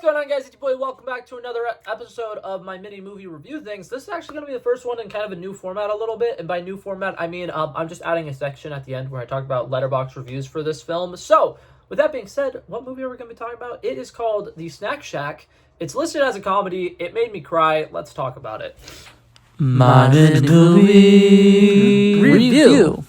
going on, guys? It's your boy. Welcome back to another episode of my mini movie review things. This is actually going to be the first one in kind of a new format a little bit. And by new format, I mean I'm just adding a section at the end where I talk about letterbox reviews for this film. So, with that being said, what movie are we going to be talking about? It is called The Snack Shack. It's listed as a comedy. It made me cry. Let's talk about it. My mini movie review.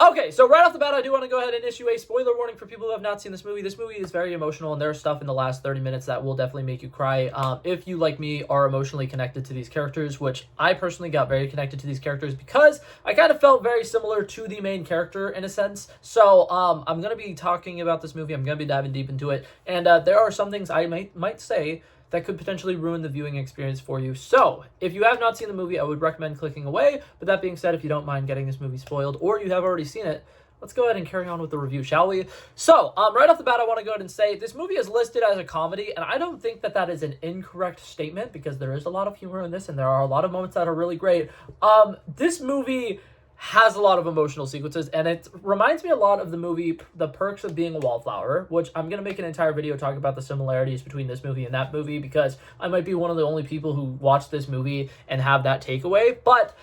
Okay, so right off the bat, I do want to go ahead and issue a spoiler warning for people who have not seen this movie. This movie is very emotional, and there's stuff in the last 30 minutes that will definitely make you cry. If you, like me, are emotionally connected to these characters, which I personally got very connected to these characters because I kind of felt very similar to the main character in a sense. So I'm going to be talking about this movie. I'm going to be diving deep into it, and there are some things I might say that could potentially ruin the viewing experience for you. So, if you have not seen the movie, I would recommend clicking away. But that being said, if you don't mind getting this movie spoiled, or you have already seen it, let's go ahead and carry on with the review, shall we? So, right off the bat, I want to go ahead and say, this movie is listed as a comedy, and I don't think that that is an incorrect statement, because there is a lot of humor in this, and there are a lot of moments that are really great. This movie has a lot of emotional sequences, and it reminds me a lot of the movie The Perks of Being a Wallflower, which I'm going to make an entire video talking about the similarities between this movie and that movie, because I might be one of the only people who watch this movie and have that takeaway. But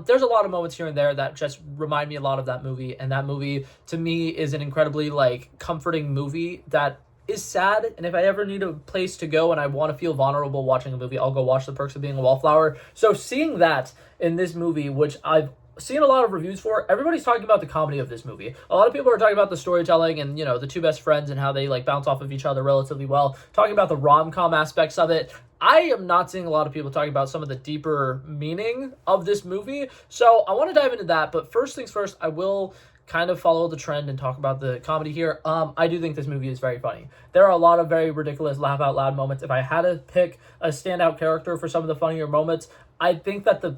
there's a lot of moments here and there that just remind me a lot of that movie, and that movie, to me, is an incredibly, comforting movie that is sad. And if I ever need a place to go and I want to feel vulnerable watching a movie, I'll go watch The Perks of Being a Wallflower. So seeing that in this movie, which I've seen a lot of reviews for, everybody's talking about the comedy of this movie. A lot of people are talking about the storytelling and, the two best friends and how they bounce off of each other relatively well, talking about the rom-com aspects of it. I am not seeing a lot of people talking about some of the deeper meaning of this movie, so I want to dive into that. But first things first, I will kind of follow the trend and talk about the comedy here. I do think this movie is very funny. There are a lot of very ridiculous laugh out loud moments. If I had to pick a standout character for some of the funnier moments, I think that the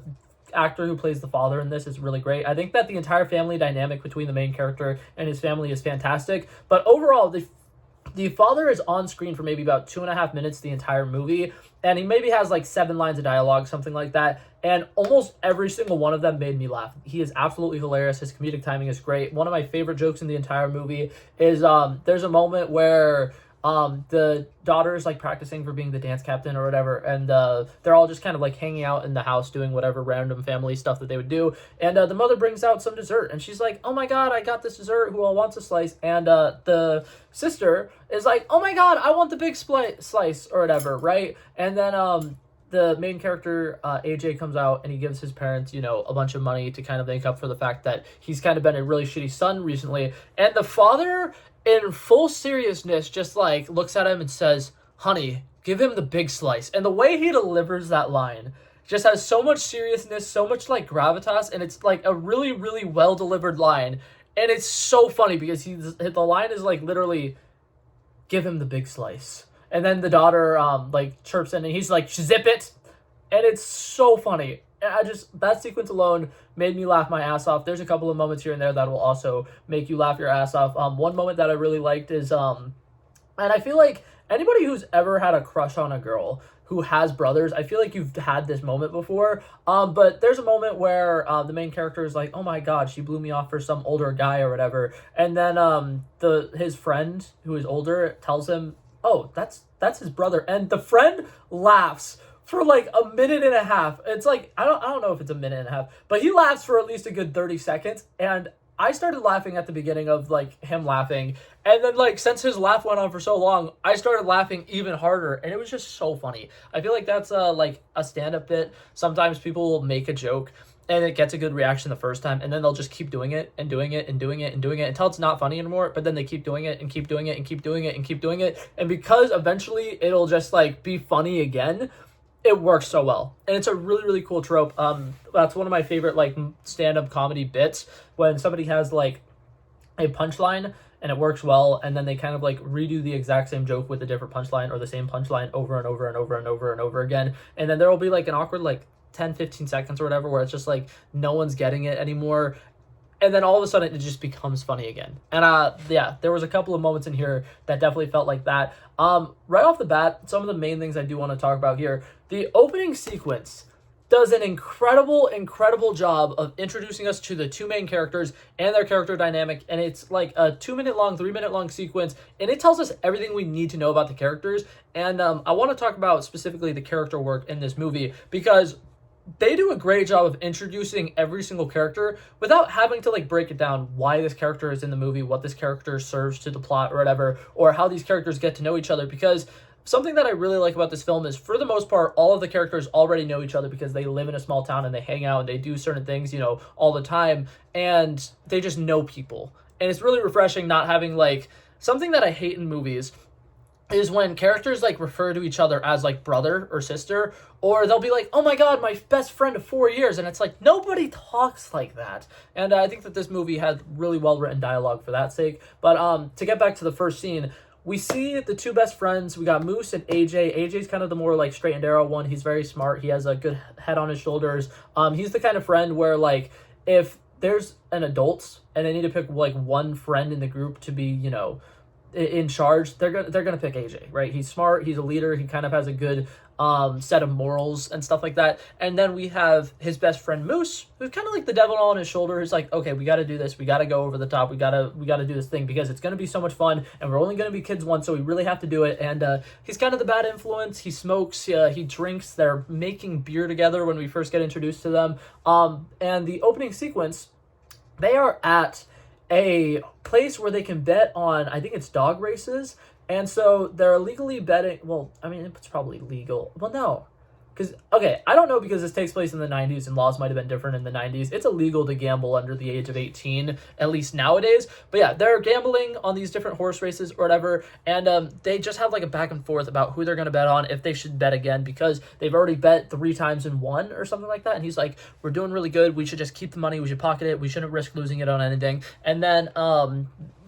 actor who plays the father in this is really great. I think that the entire family dynamic between the main character and his family is fantastic. But overall, the father is on screen for maybe about 2.5 minutes the entire movie, and he maybe has 7 lines of dialogue, something like that, and almost every single one of them made me laugh. He is absolutely hilarious. His comedic timing is great. One of my favorite jokes in the entire movie is there's a moment where the daughter is practicing for being the dance captain or whatever, and they're all just kind of hanging out in the house doing whatever random family stuff that they would do, and the mother brings out some dessert, and she's like, "Oh my god, I got this dessert, who all wants a slice?" And the sister is like, "Oh my god, I want the big slice," or whatever, right? And then the main character, AJ, comes out and he gives his parents, a bunch of money to kind of make up for the fact that he's kind of been a really shitty son recently. And the father, in full seriousness, just looks at him and says, "Honey, give him the big slice." And the way he delivers that line just has so much seriousness, so much gravitas, and it's a really, really well delivered line. And it's so funny because the line is literally, "Give him the big slice." And then the daughter chirps in and he's like, "Zip it." And it's so funny. That sequence alone made me laugh my ass off. There's a couple of moments here and there that will also make you laugh your ass off. One moment that I really liked is, and I feel like anybody who's ever had a crush on a girl who has brothers, I feel like you've had this moment before. But there's a moment where the main character is like, "Oh my god, she blew me off for some older guy," or whatever. And then his friend, who is older, tells him, "Oh, that's his brother." And the friend laughs for a minute and a half. It's I don't know if it's a minute and a half, but he laughs for at least a good 30 seconds. And I started laughing at the beginning of him laughing. And then since his laugh went on for so long, I started laughing even harder. And it was just so funny. I feel like that's a stand-up bit. Sometimes people will make a joke and it gets a good reaction the first time, and then they'll just keep doing it and doing it and doing it and doing it until it's not funny anymore, but then they keep doing it and keep doing it and keep doing it and keep doing it, and because eventually it'll just be funny again, it works so well. And it's a really, really cool trope. That's one of my favorite stand-up comedy bits, when somebody has a punchline and it works well, and then they kind of redo the exact same joke with a different punchline, or the same punchline over and over and over and over and over again, and then there will be an awkward 10-15 seconds or whatever where it's just no one's getting it anymore, and then all of a sudden it just becomes funny again. And there was a couple of moments in here that definitely felt like that. Right off the bat, some of the main things I do want to talk about here, the opening sequence does an incredible job of introducing us to the two main characters and their character dynamic. And it's like a 2-minute long, 3-minute long sequence. And it tells us everything we need to know about the characters. And I want to talk about specifically the character work in this movie, because they do a great job of introducing every single character without having to like break it down why this character is in the movie, what this character serves to the plot or whatever, or how these characters get to know each other. Because something that I really like about this film is, for the most part, all of the characters already know each other because they live in a small town and they hang out and they do certain things, you know, all the time, and they just know people. And it's really refreshing not having like, something that I hate in movies is when characters like refer to each other as like brother or sister, or they'll be like, oh my god, my best friend of 4 years, and it's like, nobody talks like that. And I think that this movie had really well written dialogue for that sake. But to get back to the first scene, we see the two best friends. We got Moose and AJ. AJ's kind of the more like straight and narrow one. He's very smart. He has a good head on his shoulders. He's the kind of friend where like, if there's an adult and they need to pick like one friend in the group to be, you know, in charge, they're gonna pick AJ, right? He's smart, he's a leader, he kind of has a good set of morals and stuff like that. And then we have his best friend Moose, who's kind of like the devil on his shoulder, who's like, okay, we got to do this, we got to go over the top, we got to do this thing because it's going to be so much fun, and we're only going to be kids once, so we really have to do it. And he's kind of the bad influence. He smokes, he drinks. They're making beer together when we first get introduced to them. And the opening sequence, they are at a place where they can bet on, I think it's dog races. And so they're illegally betting. Well, I mean, it's probably legal. Well, no. Because, okay, I don't know, because this takes place in the 90s and laws might have been different in the 90s. It's illegal to gamble under the age of 18, at least nowadays. But yeah, they're gambling on these different horse races or whatever. And they just have like a back and forth about who they're going to bet on, if they should bet again, because they've already bet 3 times and won or something like that. And he's like, we're doing really good. We should just keep the money. We should pocket it. We shouldn't risk losing it on anything. And then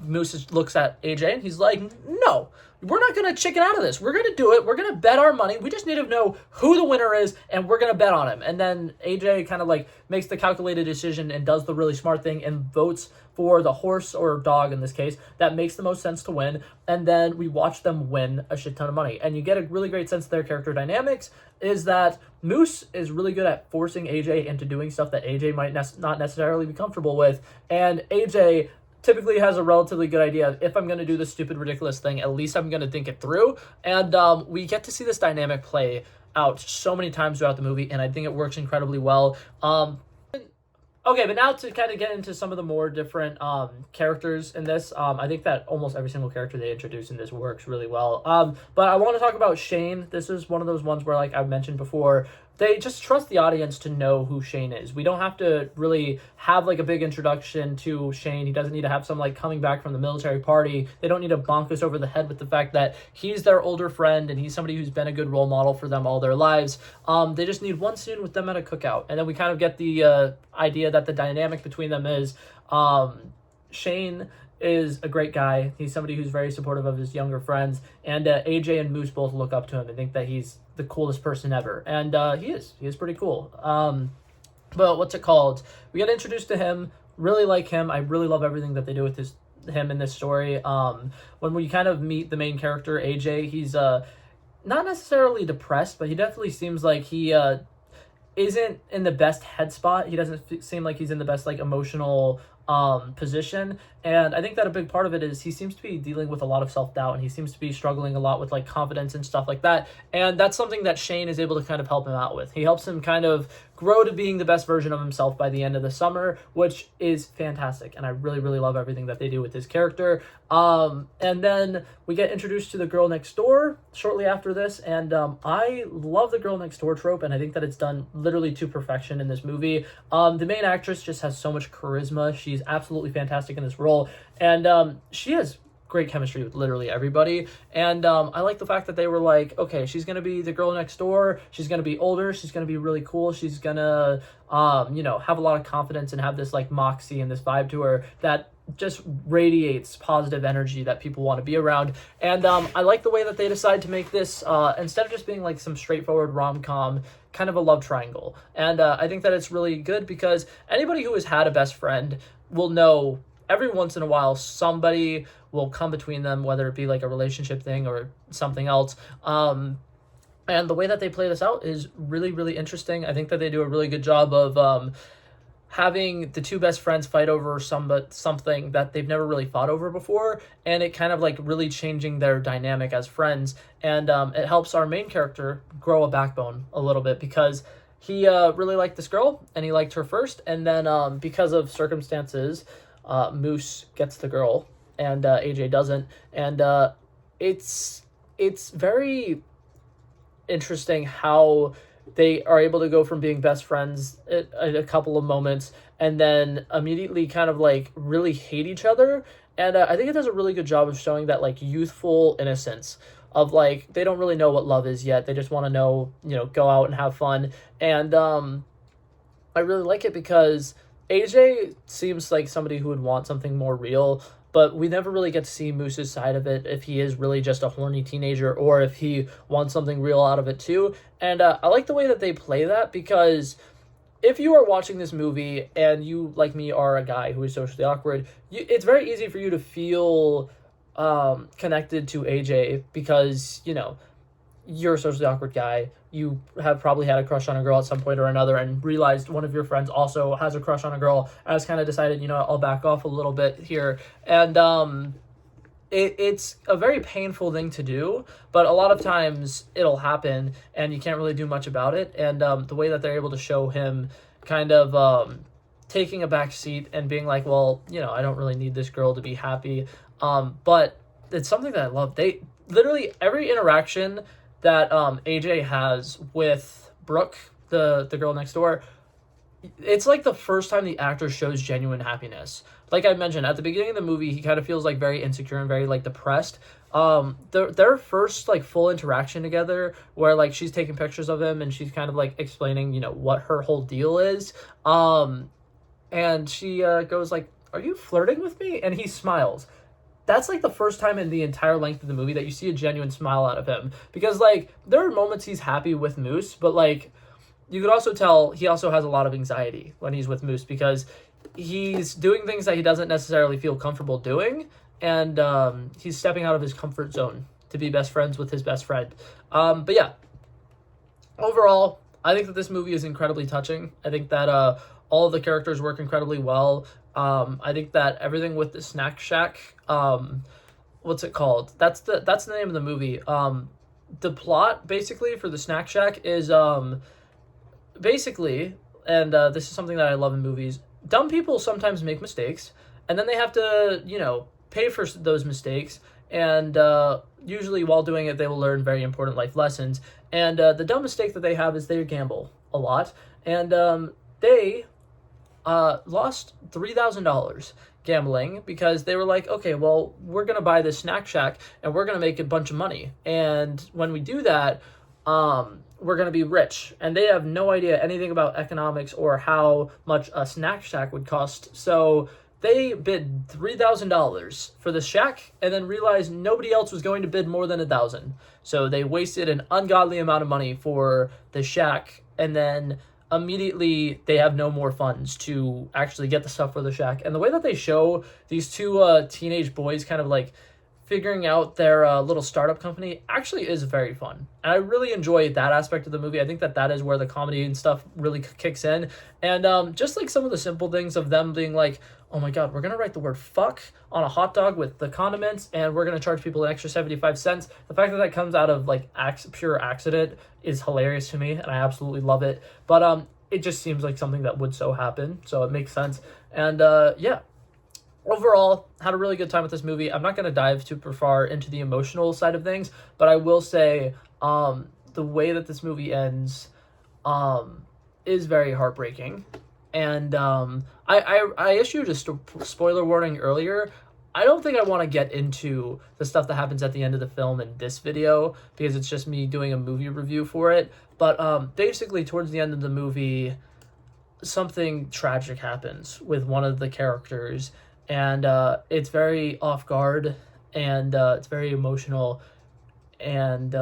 Moose looks at AJ and he's like, no, we're not going to chicken out of this. We're going to do it. We're going to bet our money. We just need to know who the winner is, and we're going to bet on him. And then AJ kind of like makes the calculated decision and does the really smart thing and votes for the horse, or dog in this case, that makes the most sense to win. And then we watch them win a shit ton of money. And you get a really great sense of their character dynamics, is that Moose is really good at forcing AJ into doing stuff that AJ might not necessarily be comfortable with. And AJ typically has a relatively good idea of, if I'm going to do this stupid, ridiculous thing, at least I'm going to think it through. And we get to see this dynamic play out so many times throughout the movie, and I think it works incredibly well. Okay, but now to kind of get into some of the more different characters in this, I think that almost every single character they introduce in this works really well. But I want to talk about Shane. This is one of those ones where, like I mentioned before, they just trust the audience to know who Shane is. We don't have to really have like a big introduction to Shane. He doesn't need to have some like coming back from the military party. They don't need to bonk us over the head with the fact that he's their older friend and he's somebody who's been a good role model for them all their lives. They just need one scene with them at a cookout. And then we kind of get the idea that the dynamic between them is Shane is a great guy. He's somebody who's very supportive of his younger friends, and AJ and Moose both look up to him and think that he's the coolest person ever, and he is pretty cool. But what's it called? We get introduced to him, really like him. I really love everything that they do with him in this story. When we kind of meet the main character, AJ, he's not necessarily depressed, but he definitely seems like he isn't in the best head spot. He doesn't seem like he's in the best like emotional position. And I think that a big part of it is he seems to be dealing with a lot of self-doubt, and he seems to be struggling a lot with like confidence and stuff like that. And that's something that Shane is able to kind of help him out with. He helps him kind of grow to being the best version of himself by the end of the summer, which is fantastic. And I really, really love everything that they do with his character. And then we get introduced to the girl next door shortly after this. And I love the girl next door trope, and I think that it's done literally to perfection in this movie. The main actress just has so much charisma. She's absolutely fantastic in this role. And she has great chemistry with literally everybody. And I like the fact that they were like, okay, she's going to be the girl next door. She's going to be older. She's going to be really cool. She's going to, have a lot of confidence and have this like moxie and this vibe to her that just radiates positive energy that people want to be around. And I like the way that they decide to make this, instead of just being like some straightforward rom-com, kind of a love triangle. And I think that it's really good, because anybody who has had a best friend will know every once in a while somebody will come between them, whether it be like a relationship thing or something else. And And the way that they play this out is really, really interesting. I think that they do a really good job of having the two best friends fight over something that they've never really fought over before, and it kind of like really changing their dynamic as friends. And it helps our main character grow a backbone a little bit, because he really liked this girl, and he liked her first, and then because of circumstances, Moose gets the girl, and AJ doesn't. And it's very interesting how they are able to go from being best friends at a couple of moments and then immediately kind of like really hate each other. And I think it does a really good job of showing that like youthful innocence of like, they don't really know what love is yet. They just want to know, go out and have fun. And I really like it because AJ seems like somebody who would want something more real, but we never really get to see Moose's side of it, if he is really just a horny teenager or if he wants something real out of it too. And I like the way that they play that, because if you are watching this movie and you, like me, are a guy who is socially awkward, it's very easy for you to feel connected to AJ because, you're a socially awkward guy. You have probably had a crush on a girl at some point or another and realized one of your friends also has a crush on a girl, and has kind of decided, I'll back off a little bit here. And it's a very painful thing to do, but a lot of times it'll happen and you can't really do much about it. And the way that they're able to show him kind of taking a back seat and being like, well, I don't really need this girl to be happy. But it's something that I love. They literally, every interaction that AJ has with Brooke, the girl next door, it's like the first time the actor shows genuine happiness. Like I mentioned, at the beginning of the movie, he kind of feels like very insecure and very like depressed. Their first like full interaction together, where like she's taking pictures of him and she's kind of like explaining, what her whole deal is. And she goes like, "Are you flirting with me?" And he smiles. That's like the first time in the entire length of the movie that you see a genuine smile out of him. Because like there are moments he's happy with Moose, but like you could also tell he also has a lot of anxiety when he's with Moose, because he's doing things that he doesn't necessarily feel comfortable doing, and he's stepping out of his comfort zone to be best friends with his best friend. But yeah, overall, I think that this movie is incredibly touching. I think that all of the characters work incredibly well. I think that everything with the snack shack, what's it called? That's the name of the movie. The plot basically for the snack shack is basically, and this is something that I love in movies, dumb people sometimes make mistakes, and then they have to, pay for those mistakes, and usually while doing it, they will learn very important life lessons. And the dumb mistake that they have is they gamble a lot, and they lost $3,000 gambling, because they were like, okay, well, we're going to buy this snack shack and we're going to make a bunch of money. And when we do that, we're going to be rich. And they have no idea anything about economics or how much a snack shack would cost. So they bid $3,000 for the shack and then realized nobody else was going to bid more than $1,000. So they wasted an ungodly amount of money for the shack, and then immediately they have no more funds to actually get the stuff for the shack. And the way that they show these two teenage boys kind of like figuring out their little startup company actually is very fun. And I really enjoy that aspect of the movie. I think that is where the comedy and stuff really kicks in. And just like some of the simple things of them being like, oh my God, we're going to write the word fuck on a hot dog with the condiments, and we're going to charge people an extra 75 cents. The fact that comes out of like pure accident is hilarious to me, and I absolutely love it. But it just seems like something that would so happen, so it makes sense. And yeah, overall, had a really good time with this movie. I'm not going to dive super far into the emotional side of things, but I will say the way that this movie ends is very heartbreaking. And I issued a spoiler warning earlier. I don't think I want to get into the stuff that happens at the end of the film in this video, because it's just me doing a movie review for it. But basically, towards the end of the movie, something tragic happens with one of the characters, and it's very off guard, and it's very emotional, and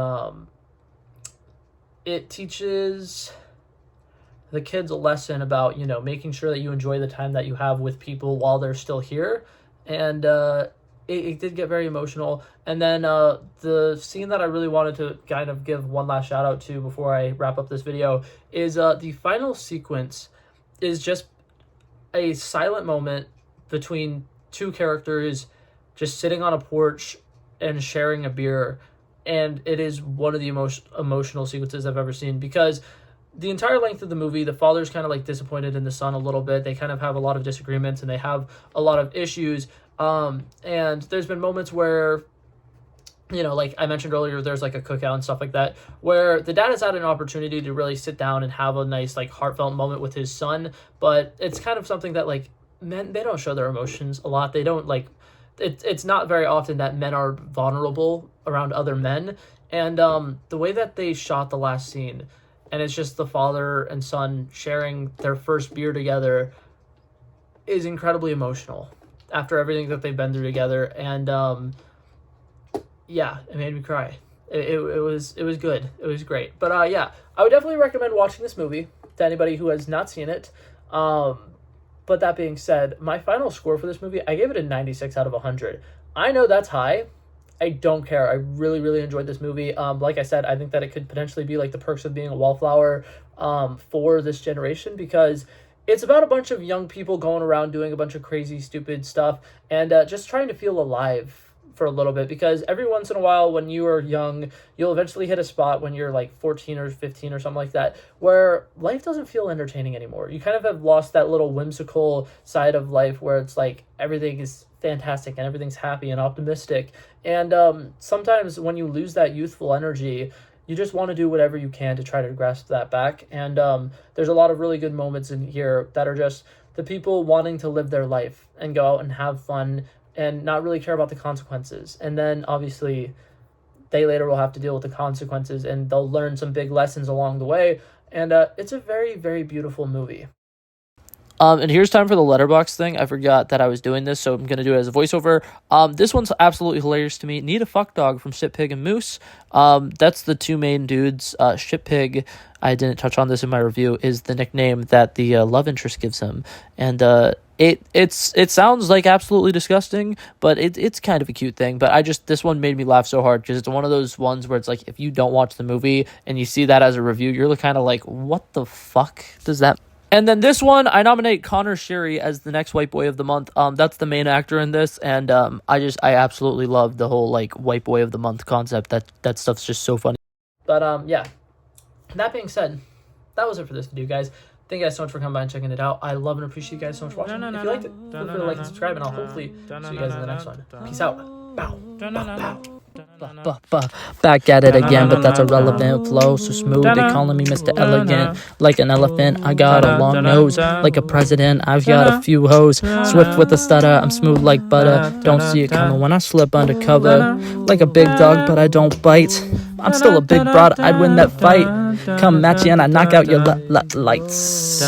it teaches the kids a lesson about, making sure that you enjoy the time that you have with people while they're still here. And it did get very emotional. And then the scene that I really wanted to kind of give one last shout out to before I wrap up this video is the final sequence is just a silent moment between two characters just sitting on a porch and sharing a beer. And it is one of the emotional sequences I've ever seen, because the entire length of the movie, the father's kind of like disappointed in the son a little bit. They kind of have a lot of disagreements and they have a lot of issues. And there's been moments where, you know, like I mentioned earlier, there's like a cookout and stuff like that, where the dad has had an opportunity to really sit down and have a nice, like, heartfelt moment with his son. But it's kind of something that, like, men, they don't show their emotions a lot. They don't, like, it's not very often that men are vulnerable around other men. And the way that they shot the last scene, and it's just the father and son sharing their first beer together, is incredibly emotional after everything that they've been through together. And yeah, it made me cry. It was good. It was great. But yeah, I would definitely recommend watching this movie to anybody who has not seen it. But that being said, my final score for this movie, I gave it a 96 out of 100. I know that's high. I don't care. I really, really enjoyed this movie. Like I said, I think that it could potentially be like the perks of being a wallflower for this generation, because it's about a bunch of young people going around doing a bunch of crazy, stupid stuff and just trying to feel alive for a little bit. Because every once in a while when you are young, you'll eventually hit a spot when you're like 14 or 15 or something like that, where life doesn't feel entertaining anymore. You kind of have lost that little whimsical side of life where it's like everything is fantastic and everything's happy and optimistic. And sometimes when you lose that youthful energy, you just want to do whatever you can to try to grasp that back. And there's a lot of really good moments in here that are just the people wanting to live their life and go out and have fun and not really care about the consequences. And then obviously they later will have to deal with the consequences and they'll learn some big lessons along the way. And it's a very, very beautiful movie. And here's time for the letterbox thing. I forgot that I was doing this, so I'm going to do it as a voiceover. This one's absolutely hilarious to me. Need a Fuck Dog from Shit Pig and Moose. That's the two main dudes. Shit Pig, I didn't touch on this in my review, is the nickname that the love interest gives him. And it sounds like absolutely disgusting, but it's kind of a cute thing. But this one made me laugh so hard because it's one of those ones where it's like, if you don't watch the movie and you see that as a review, you're kind of like, what the fuck does that? And then this one, I nominate Conor Sherry as the next white boy of the month. That's the main actor in this, and I absolutely love the whole like white boy of the month concept. That stuff's just so funny. But yeah, that being said, that was it for this video, guys. Thank you guys so much for coming by and checking it out. I love and appreciate you guys so much for watching. If you liked it, feel free to like and subscribe, and I'll hopefully see you guys in the next one. Peace out. Bow. Bow. Back at it again, but that's a relevant flow. So smooth, they calling me Mr. Elegant. Like an elephant, I got a long nose. Like a president, I've got a few hoes. Swift with a stutter, I'm smooth like butter. Don't see it coming when I slip undercover. Like a big dog, but I don't bite. I'm still a big broad, I'd win that fight. Come match you and I knock out your lights.